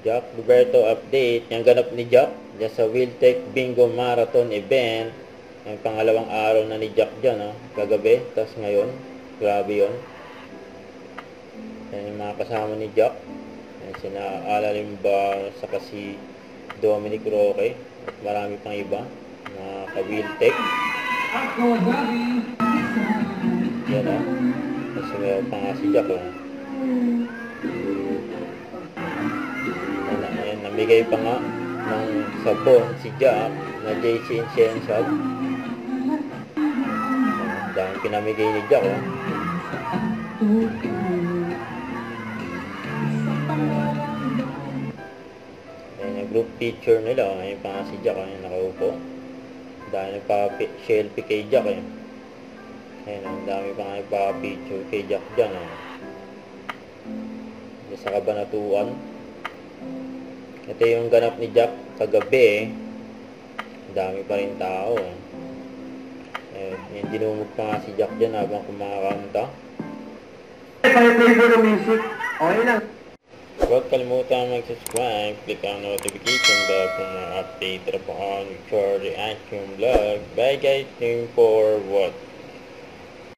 Jack Roberto update. Yung ganap ni Jack dyan sa Wiltec Bingo Marathon event. Yung pangalawang araw na ni Jack dyan, no? Kagabi, tapos ngayon. Grabe yun. Yan yung mga kasama ni Jack. Yan, sina Alalimba, saka si Dominic Roque. At marami pang iba. Mga ka-Wiltec. Yan, no? Tapos meron pa nga si Jack, oh. Ayan, namigay pa nga ng sabon si Jack na JC Incensal. Dahil pinamigay ni Jack, oh. Ayan yung group picture nila, oh. Ayan pa nga si Jack, ayan nakaupo. Dahil nagpa-selfie kay Jack, eh. Ayan, ang dami pa nga nagpa-picture kay Jack dyan, oh. Sa Kabanatuan. Ito yung ganap ni Jack kagabi, dami pa rin tao. Yung dinumog pa nga si Jack dyan habang kumakanta. Huwag kalimutan mag-subscribe, click ang notification bell for more update on your reaction vlog. Bye guys, team forward.